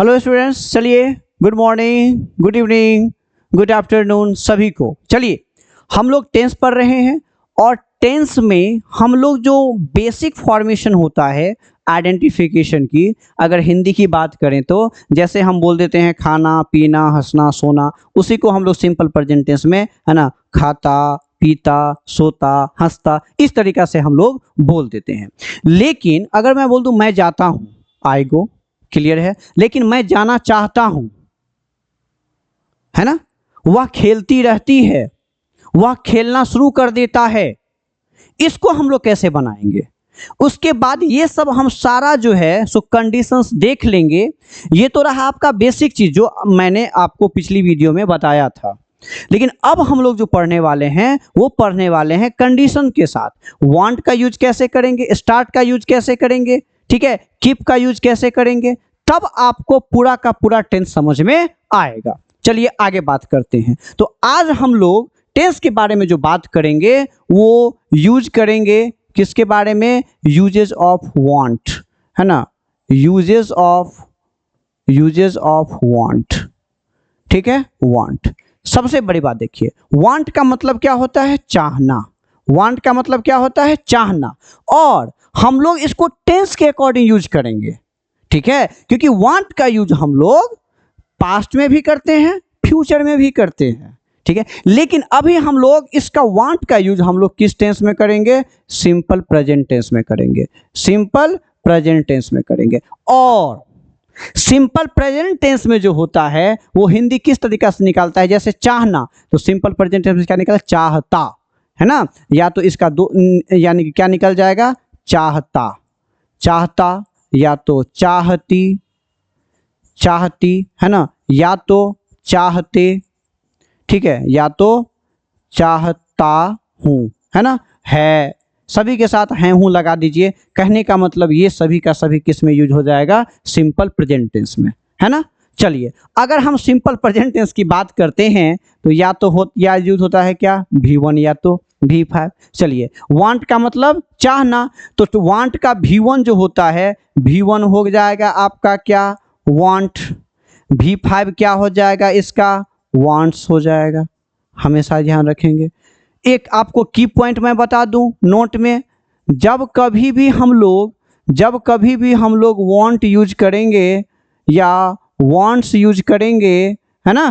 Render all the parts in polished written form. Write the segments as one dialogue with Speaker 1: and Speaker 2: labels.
Speaker 1: Hello students, चलिए good morning, good evening, good afternoon सभी को। चलिए हम लोग टेंस पढ़ रहे हैं और टेंस में हम लोग जो बेसिक फॉर्मेशन होता है आइडेंटिफिकेशन की, अगर हिंदी की बात करें तो जैसे हम बोल देते हैं खाना पीना हंसना सोना, उसी को हम लोग सिंपल प्रेजेंट टेंस में, है ना, खाता पीता सोता हंसता, इस तरीका से हम लोग बोल देते हैं। लेकिन अगर मैं बोल दूं मैं जाता हूं, आई गो, क्लियर है। लेकिन मैं जाना चाहता हूं, है ना, वह खेलती रहती है, वह खेलना शुरू कर देता है, इसको हम लोग कैसे बनाएंगे? उसके बाद ये सब हम सारा जो है सो कंडीशंस देख लेंगे। ये तो रहा आपका बेसिक चीज जो मैंने आपको पिछली वीडियो में बताया था। लेकिन अब हम लोग जो पढ़ने वाले हैं वो पढ़ने वाले हैं कंडीशन के साथ। वांट का यूज कैसे करेंगे, स्टार्ट का यूज कैसे करेंगे, ठीक है, कीप का यूज कैसे करेंगे, तब आपको पूरा का पूरा टेंस समझ में आएगा। चलिए आगे बात करते हैं। तो आज हम लोग टेंस के बारे में जो बात करेंगे वो यूज करेंगे किसके बारे में? यूजेस ऑफ वांट, है ना, यूजेस ऑफ वांट, ठीक है, वांट। सबसे बड़ी बात देखिए, वांट का मतलब क्या होता है? चाहना। वांट का मतलब क्या होता है? चाहना। और हम लोग इसको टेंस के अकॉर्डिंग यूज करेंगे, ठीक है, क्योंकि वांट का यूज हम लोग पास्ट में भी करते हैं फ्यूचर में भी करते हैं, ठीक है। लेकिन अभी हम लोग इसका वांट का यूज हम लोग किस टेंस में करेंगे? सिंपल प्रेजेंट टेंस में करेंगे, सिंपल प्रेजेंट टेंस में करेंगे। और सिंपल प्रेजेंट टेंस में जो होता है वो हिंदी किस तरीका से निकालता है? जैसे चाहना, तो सिंपल प्रेजेंट टेंस में क्या निकला? चाहता, है ना। या तो इसका दो यानी कि क्या निकल जाएगा? चाहता, चाहता, या तो चाहती, चाहती, है ना, या तो चाहते, ठीक है, या तो चाहता हूं, है ना, है, सभी के साथ हैं हूं लगा दीजिए। कहने का मतलब ये सभी का सभी किस में यूज हो जाएगा? सिंपल प्रेजेंट टेंस में, है ना। चलिए अगर हम सिंपल प्रेजेंट टेंस की बात करते हैं तो या तो या यूज होता है क्या? V1 या तो V5। चलिए वांट का मतलब चाहना, तो वांट का V1 जो होता है, V1 हो जाएगा आपका क्या? वांट। V5 क्या हो जाएगा इसका? वांट्स हो जाएगा। हमेशा ध्यान रखेंगे। एक आपको की पॉइंट मैं बता दूं नोट में, जब कभी भी हम लोग वांट यूज करेंगे या वांट्स यूज करेंगे, है ना,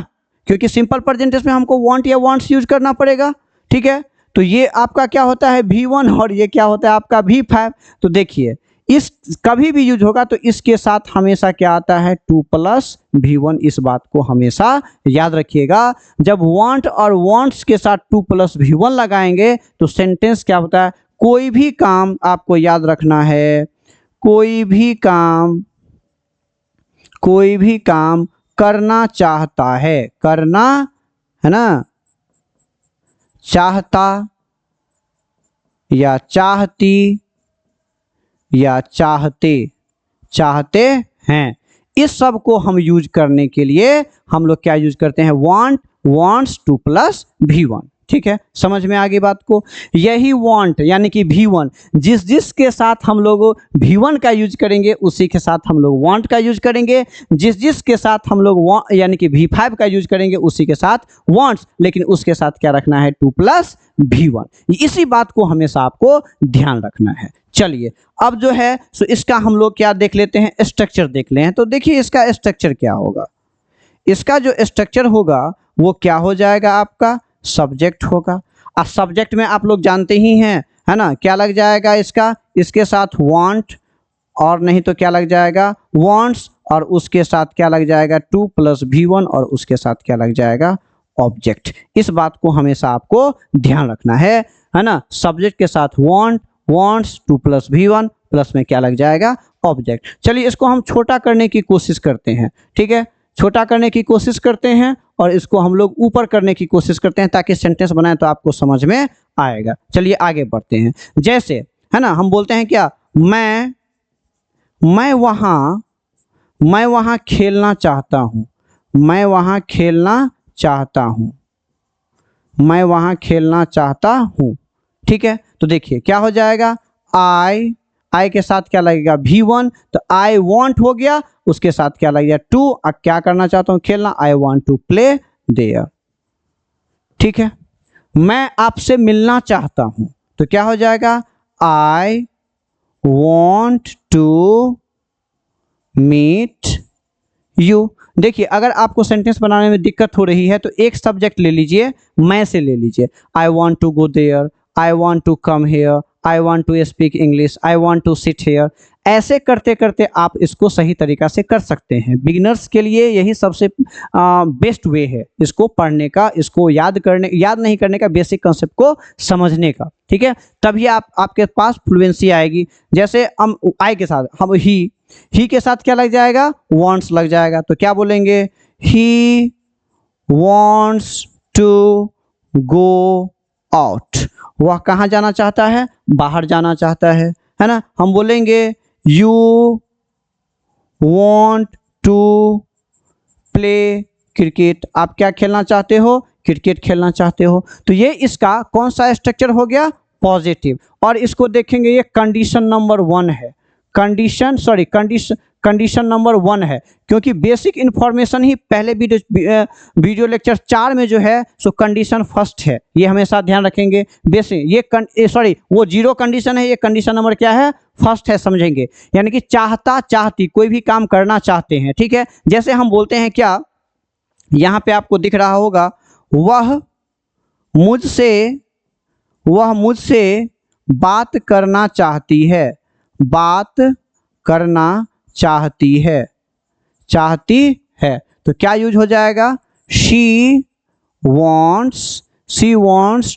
Speaker 1: क्योंकि सिंपल प्रेजेंट टेंस में हमको वांट या वांट्स यूज करना पड़ेगा, ठीक है। तो ये आपका क्या होता है? V1 और ये क्या होता है आपका? V5। तो देखिए इस कभी भी यूज होगा तो इसके साथ हमेशा क्या आता है? 2+V1। इस बात को हमेशा याद रखिएगा। जब वांट और वांट्स के साथ 2+V1 लगाएंगे तो सेंटेंस क्या होता है? कोई भी काम आपको याद रखना है, कोई भी काम करना चाहता है, करना, है ना, चाहता या चाहती या चाहते हैं, इस सब को हम यूज करने के लिए हम लोग क्या यूज करते हैं? वांट, वांट्स 2+V1, ठीक है। समझ में आ गई बात को? यही वांट यानी कि V1 जिस के साथ हम लोग V1 का यूज करेंगे उसी के साथ हम लोग वांट का यूज करेंगे, जिस के साथ हम लोग यानी कि V5 का यूज करेंगे उसी के साथ वांट्स, लेकिन उसके साथ क्या रखना है? 2+V1। इसी बात को हमेशा आपको ध्यान रखना है। चलिए अब जो है सो इसका हम लोग क्या देख लेते हैं? स्ट्रक्चर देख ले हैं। तो देखिए इसका स्ट्रक्चर क्या होगा। इसका जो स्ट्रक्चर होगा वो क्या हो जाएगा आपका? सब्जेक्ट होगा। और सब्जेक्ट में आप लोग जानते ही हैं, है ना, क्या लग जाएगा इसका? इसके साथ वांट, और नहीं तो क्या लग जाएगा? वांट्स, और उसके साथ क्या लग जाएगा? 2+V1, और उसके साथ क्या लग जाएगा? ऑब्जेक्ट। इस बात को हमेशा आपको ध्यान रखना है ना। सब्जेक्ट के साथ वांट, वांट्स, 2+V1, प्लस में क्या लग जाएगा? ऑब्जेक्ट। चलिए इसको हम छोटा करने की कोशिश करते हैं, ठीक है, छोटा करने की कोशिश करते हैं और इसको हम लोग ऊपर करने की कोशिश करते हैं ताकि सेंटेंस बनाए तो आपको समझ में आएगा। चलिए आगे बढ़ते हैं। जैसे, है ना, हम बोलते हैं क्या? मैं वहाँ खेलना चाहता हूँ, मैं वहाँ खेलना चाहता हूँ, मैं वहाँ खेलना चाहता हूँ, ठीक है। तो देखिए क्या हो जाएगा? आई के साथ क्या लगेगा V1, तो आई वॉन्ट हो गया, उसके साथ क्या लगेगा टू, अब क्या करना चाहता हूँ खेलना, I want to play there. ठीक है, मैं आपसे मिलना चाहता हूं तो क्या हो जाएगा, I want to meet you. देखिए अगर आपको सेंटेंस बनाने में दिक्कत हो रही है तो एक सब्जेक्ट ले लीजिए, मैं से ले लीजिए, I want to go there, I want to come here, I want to speak English, I want to sit here. ऐसे करते करते आप इसको सही तरीका से कर सकते हैं। बिगिनर्स के लिए यही सबसे बेस्ट वे है इसको पढ़ने का, इसको याद नहीं करने का, बेसिक कंसेप्ट को समझने का। ठीक है, तभी आपके पास फ्लुएंसी आएगी। जैसे हम आई के साथ हम ही के साथ क्या लग जाएगा, वॉन्ट्स लग जाएगा, तो क्या बोलेंगे, he wants to go out. वह कहाँ जाना चाहता है, बाहर जाना चाहता है ना। हम बोलेंगे you want to play cricket, आप क्या खेलना चाहते हो, क्रिकेट खेलना चाहते हो। तो ये इसका कौन सा स्ट्रक्चर हो गया, पॉजिटिव। और इसको देखेंगे ये कंडीशन नंबर 1 है, कंडीशन नंबर 1 है, क्योंकि बेसिक इन्फॉर्मेशन ही पहले वीडियो लेक्चर 4 में जो है सो कंडीशन फर्स्ट है, ये हमेशा ध्यान रखेंगे। बेसिक ये वो 0 कंडीशन है, ये कंडीशन नंबर क्या है, फर्स्ट है, समझेंगे। यानी कि चाहता चाहती, कोई भी काम करना चाहते हैं। ठीक है, जैसे हम बोलते हैं क्या, यहाँ पे आपको दिख रहा होगा, वह मुझसे बात करना चाहती है, बात करना चाहती है, तो क्या यूज हो जाएगा, she wants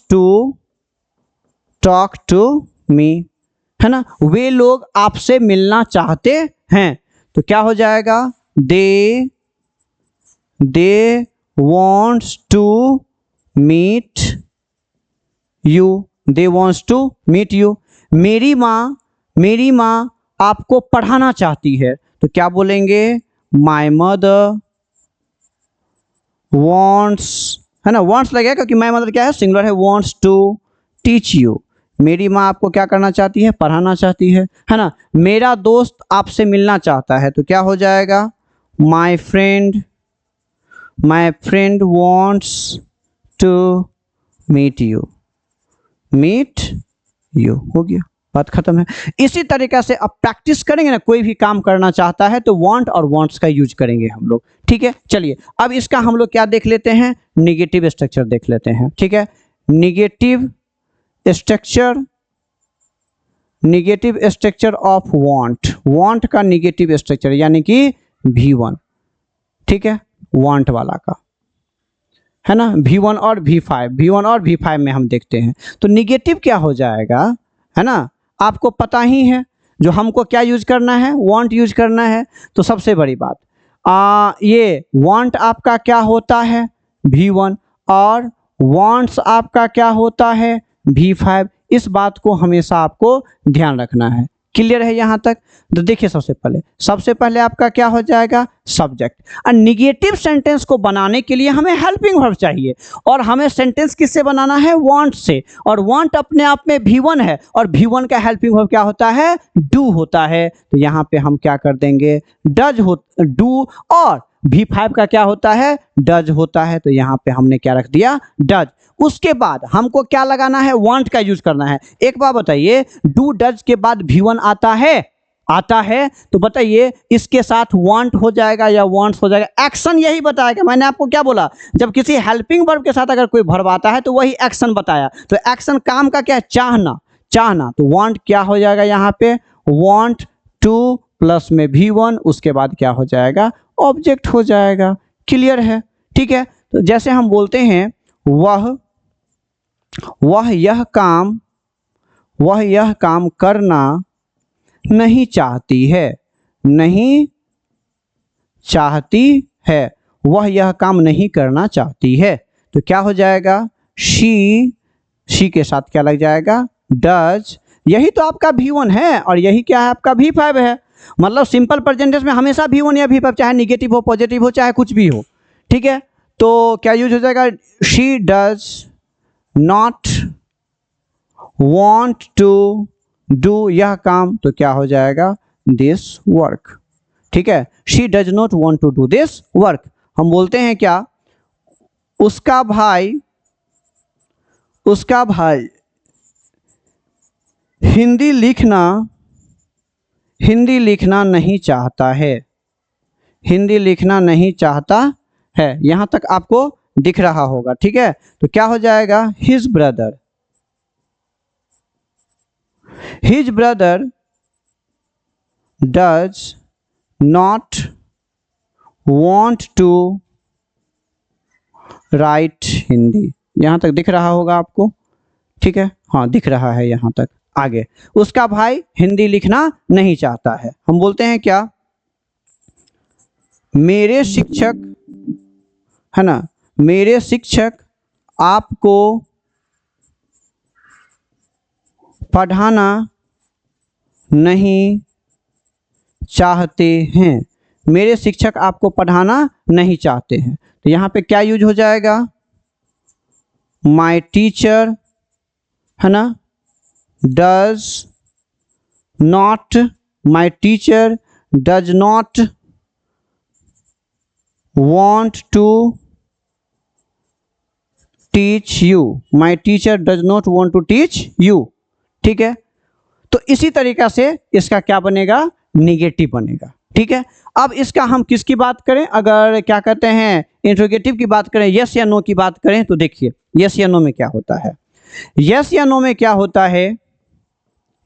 Speaker 1: to talk to me, है ना। वे लोग आपसे मिलना चाहते हैं, तो क्या हो जाएगा, they wants to meet you, मेरी माँ आपको पढ़ाना चाहती है, तो क्या बोलेंगे, माई मदर वॉन्ट्स, है ना, वॉन्ट्स लगेगा क्योंकि माई मदर क्या है, सिंगुलर है, वॉन्ट्स टू टीच यू। मेरी माँ आपको क्या करना चाहती है, पढ़ाना चाहती है ना। मेरा दोस्त आपसे मिलना चाहता है, तो क्या हो जाएगा, my friend wants to meet you, हो गया, बात खत्म है। इसी तरीके से अब प्रैक्टिस करेंगे ना, कोई भी काम करना चाहता है तो वांट और वांट्स का यूज करेंगे हम लोग। ठीक है, चलिए अब इसका हम लोग क्या देख लेते हैं, निगेटिव स्ट्रक्चर देख लेते हैं। ठीक है, निगेटिव स्ट्रक्चर ऑफ वांट का निगेटिव स्ट्रक्चर यानी कि V1। ठीक है, वांट वाला का है ना, V1 और V5 में हम देखते हैं। तो निगेटिव क्या हो जाएगा, है ना, आपको पता ही है, जो हमको क्या यूज करना है, वांट यूज करना है। तो सबसे बड़ी बात, ये वांट आपका क्या होता है, V1, और वांट्स आपका क्या होता है, V5। इस बात को हमेशा आपको ध्यान रखना है। क्लियर है यहाँ तक। तो देखिए सबसे पहले आपका क्या हो जाएगा, सब्जेक्ट। और निगेटिव सेंटेंस को बनाने के लिए हमें हेल्पिंग वर्ब चाहिए, और हमें सेंटेंस किससे बनाना है, वांट से। और वांट अपने आप में V1 है, और V1 का हेल्पिंग वर्ब क्या होता है, डू होता है। तो यहाँ पे हम क्या कर देंगे, डू, और V5 का क्या होता है, डज होता है। तो यहाँ पे हमने क्या रख दिया, डज। उसके बाद हमको क्या लगाना है, वांट का यूज करना है। एक बार बताइए, डू डज के बाद V1 आता है, तो बताइए इसके साथ वांट हो जाएगा या वांट्स हो जाएगा, एक्शन यही बताएगा। मैंने आपको क्या बोला, जब किसी हेल्पिंग वर्ब के साथ अगर कोई वर्ब आता है तो वही एक्शन बताया। तो एक्शन काम का क्या है, चाहना। तो वांट क्या हो जाएगा, यहाँ पे वांट टू प्लस में V1, उसके बाद क्या हो जाएगा, ऑब्जेक्ट हो जाएगा। क्लियर है। ठीक है, तो जैसे हम बोलते हैं, वह यह काम करना नहीं चाहती है, वह यह काम नहीं करना चाहती है। तो क्या हो जाएगा, शी के साथ क्या लग जाएगा, डज। यही तो आपका V1 है, और यही क्या है, आपका V5 है। मतलब सिंपल प्रेजेंट टेंस में हमेशा V1 या V5, चाहे निगेटिव हो, पॉजिटिव हो, चाहे कुछ भी हो। ठीक है, तो क्या यूज हो जाएगा, she does not want to do यह काम, तो क्या हो जाएगा दिस वर्क। ठीक है, she does not want to do this work. हम बोलते हैं क्या, उसका भाई हिंदी लिखना नहीं चाहता है, हिंदी लिखना नहीं चाहता है। यहां तक आपको दिख रहा होगा। ठीक है, तो क्या हो जाएगा his brother does not want to write Hindi. यहां तक दिख रहा होगा आपको। ठीक है, हाँ दिख रहा है यहां तक। आगे, उसका भाई हिंदी लिखना नहीं चाहता है। हम बोलते हैं क्या, मेरे शिक्षक, है ना, मेरे शिक्षक आपको पढ़ाना नहीं चाहते हैं, मेरे शिक्षक आपको पढ़ाना नहीं चाहते हैं। तो यहाँ पे क्या यूज हो जाएगा, माई टीचर, है ना, does not, my teacher does not want to teach you, my teacher does not want to teach you। ठीक है, तो इसी तरीका से इसका क्या बनेगा, निगेटिव बनेगा। ठीक है, अब इसका हम किसकी बात करें, अगर क्या कहते हैं इंट्रोगेटिव की बात करें, यस या नो की बात करें, तो देखिए यस या नो में क्या होता है। यस या नो में क्या होता है,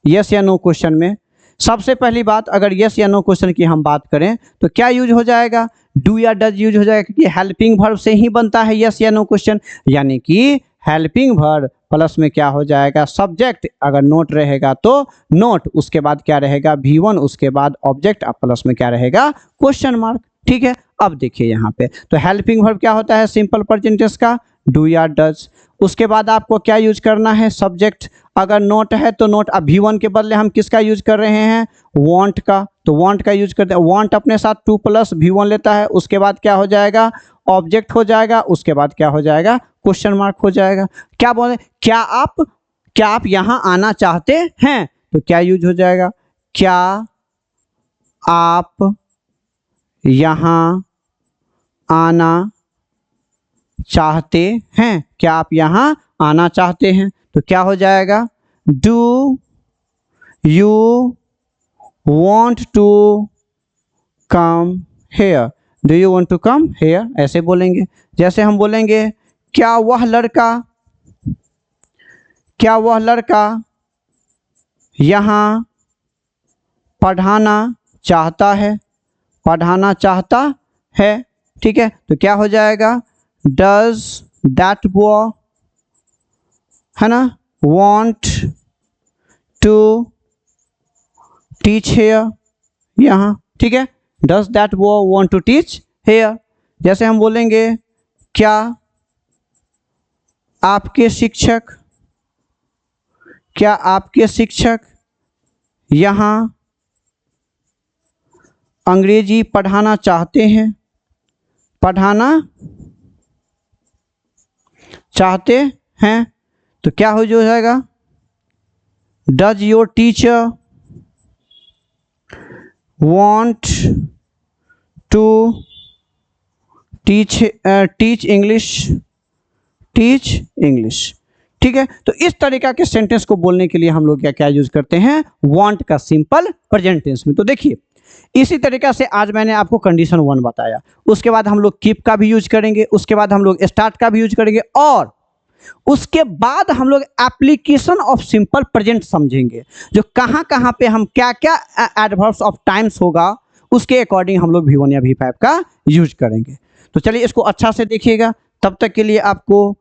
Speaker 1: यस या नो क्वेश्चन में सबसे पहली बात, अगर यस या नो क्वेश्चन की हम बात करें तो क्या यूज हो जाएगा, डू या डज यूज हो जाएगा, क्योंकि हेल्पिंग वर्ब से ही बनता है यस या नो क्वेश्चन। यानी कि हेल्पिंग वर्ब प्लस में क्या हो जाएगा सब्जेक्ट, अगर नोट रहेगा तो नोट, उसके बाद क्या रहेगा V1, उसके बाद ऑब्जेक्ट, अब प्लस में क्या रहेगा क्वेश्चन मार्क। ठीक है, अब देखिए यहाँ पे तो हेल्पिंग वर्ब क्या होता है सिंपल प्रेजेंट टेंस का, डू या डज। उसके बाद आपको क्या यूज करना है, सब्जेक्ट, अगर नोट है तो नोट। अब V1 के बदले हम किसका यूज कर रहे हैं, वांट का, तो वांट का यूज करते हैं। वांट अपने साथ 2 + V1 लेता है, उसके बाद क्या हो जाएगा ऑब्जेक्ट हो जाएगा, उसके बाद क्या हो जाएगा क्वेश्चन मार्क हो जाएगा। क्या बोले, क्या आप यहाँ आना चाहते हैं, तो क्या यूज हो जाएगा, क्या आप यहाँ आना चाहते हैं, क्या आप यहाँ आना चाहते हैं, तो क्या हो जाएगा do you want to come here, do you want to come here, ऐसे बोलेंगे। जैसे हम बोलेंगे क्या वह लड़का यहाँ पढ़ाना चाहता है, ठीक है, तो क्या हो जाएगा डज दैट बॉय, है ना, want टू टीच हेयर यहाँ। ठीक है, does that boy want to teach here. जैसे हम बोलेंगे क्या आपके शिक्षक यहाँ अंग्रेजी पढ़ाना चाहते हैं, तो क्या हो जाएगा does your teacher want to teach English. ठीक है, तो इस तरीका के सेंटेंस को बोलने के लिए हम लोग क्या यूज करते हैं, want का सिंपल प्रेजेंट टेंस में। तो देखिए इसी तरीका से आज मैंने आपको कंडीशन 1 बताया, उसके बाद हम लोग कीप का भी यूज करेंगे, उसके बाद हम लोग स्टार्ट का भी यूज करेंगे, और उसके बाद हम लोग एप्लीकेशन ऑफ सिंपल प्रेजेंट समझेंगे, जो कहाँ पे हम क्या एडवर्ब्स ऑफ टाइम्स होगा उसके अकॉर्डिंग हम लोग V1 या V5 का यूज करेंगे। तो चलिए इसको अच्छा से देखिएगा, तब तक के लिए आपको